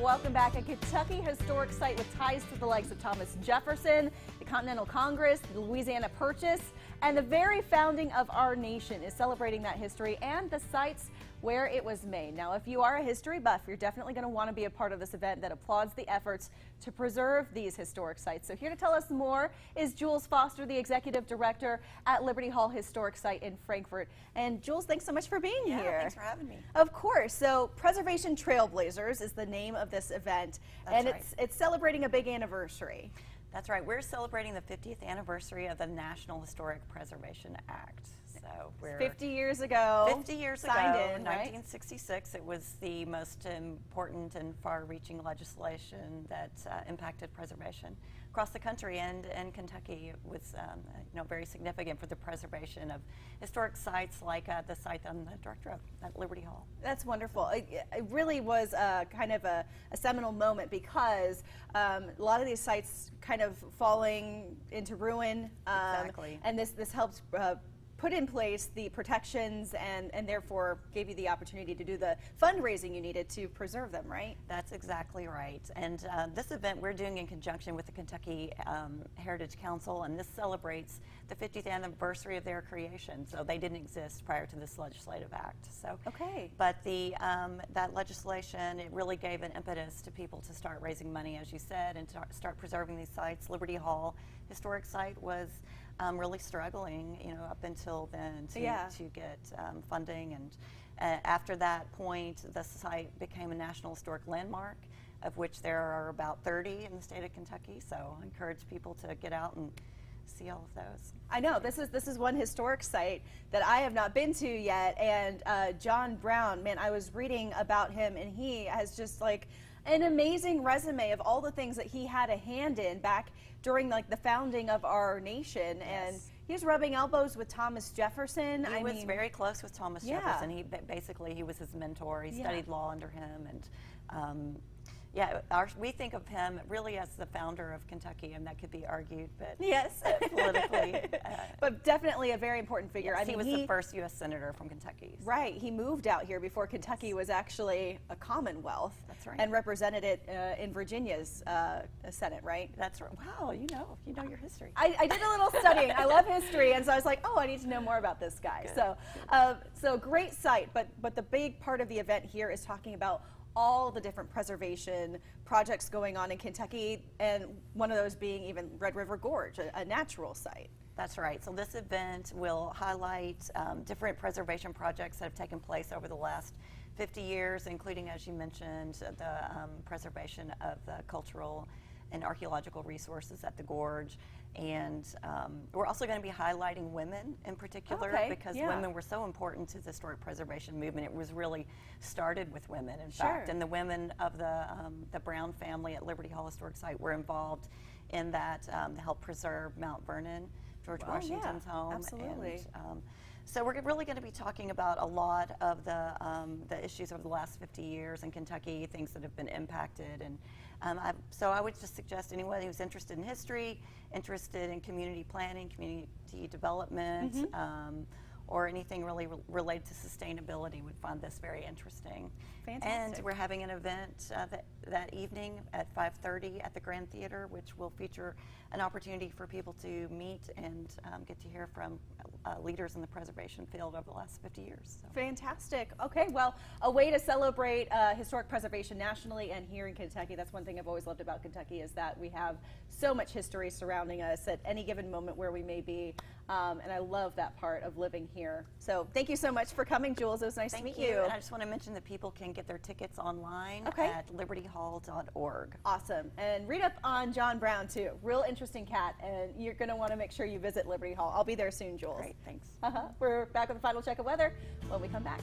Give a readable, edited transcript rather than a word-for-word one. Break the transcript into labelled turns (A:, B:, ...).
A: Welcome back. A Kentucky historic site with ties to the likes of Thomas Jefferson, the Continental Congress, the Louisiana Purchase, and the very founding of our nation is celebrating that history and the sites where it was made. Now, if you are a history buff, you're definitely going to want to be a part of this event that applauds the efforts to preserve these historic sites. So here to tell us more is Jules Foster, the Executive Director at Liberty Hall Historic Site in Frankfort. And Jules, thanks so much for being here.
B: Thanks for having me.
A: Of course. So Preservation Trailblazers is the name of this event.
B: That's
A: and
B: right.
A: it's celebrating a big anniversary.
B: That's right. We're celebrating the 50th anniversary of the National Historic Preservation Act. So we're
A: 50 years ago.
B: 50 years
A: signed
B: ago,
A: in, right?
B: 1966. It was the most important and far-reaching legislation that impacted preservation across the country, and Kentucky. It was very significant for the preservation of historic sites like the site that I'm the director of at Liberty Hall.
A: That's wonderful. It really was kind of a seminal moment because a lot of these sites kind of falling into ruin.
B: Exactly.
A: And this helped put in place the protections and therefore gave you the opportunity to do the fundraising you needed to preserve them, right?
B: That's exactly right. And this event we're doing in conjunction with the Kentucky Heritage Council, and this celebrates the 50th anniversary of their creation. So they didn't exist prior to this legislative act. So,
A: okay.
B: But that legislation, it really gave an impetus to people to start raising money, as you said, and to start preserving these sites. Liberty Hall Historic Site was really struggling, up until then to get funding, and after that point, the site became a National Historic Landmark, of which there are about 30 in the state of Kentucky. So I encourage people to get out and see all of those.
A: I know this is one historic site that I have not been to yet, and John Brown, man, I was reading about him, and he has just like an amazing resume of all the things that he had a hand in back during like the founding of our nation.
B: Yes.
A: And he was rubbing elbows with Thomas Jefferson.
B: He was very close with Thomas Jefferson. He was his mentor. He studied law under him, and we think of him really as the founder of Kentucky, and that could be argued, but
A: yes,
B: politically.
A: But definitely a very important figure.
B: Yes,
A: I mean,
B: he was the first U.S. Senator from Kentucky. So.
A: Right. He moved out here before Kentucky was actually a commonwealth.
B: That's right.
A: And represented it in Virginia's Senate, right?
B: That's right. Wow, you know your history.
A: I did a little studying. I love history, and so I was like, oh, I need to know more about this guy.
B: Good.
A: So great site, but the big part of the event here is talking about all the different preservation projects going on in Kentucky, and one of those being even Red River Gorge, a natural site.
B: That's right. So this event will highlight different preservation projects that have taken place over the last 50 years, including, as you mentioned, the preservation of the cultural and archaeological resources at the gorge. And we're also going to be highlighting women in particular, because women were so important to the historic preservation movement. It was really started with women, in fact, and the women of the Brown family at Liberty Hall Historic Site were involved in that to help preserve Mount Vernon, George Washington's home.
A: Absolutely.
B: And, so we're really going to be talking about a lot of the issues over the last 50 years in Kentucky, things that have been impacted. And so I would just suggest anyone who's interested in history, interested in community planning, community development, or anything really related to sustainability would find this very interesting.
A: Fantastic.
B: And we're having an event that evening at 5:30 at the Grand Theater, which will feature an opportunity for people to meet and get to hear from leaders in the preservation field over the last 50 years. So.
A: Fantastic. Okay, well, a way to celebrate historic preservation nationally and here in Kentucky. That's one thing I've always loved about Kentucky, is that we have so much history surrounding us at any given moment where we may be, and I love that part of living here. So thank you so much for coming, Jules. It was nice to meet you.
B: And I just want to mention that people can get their tickets online at libertyhall.org.
A: Awesome. And read up on John Brown, too. Real interesting cat, and you're going to want to make sure you visit Liberty Hall. I'll be there soon, Jules.
B: Great, thanks.
A: We're back with the final check of weather when we come back.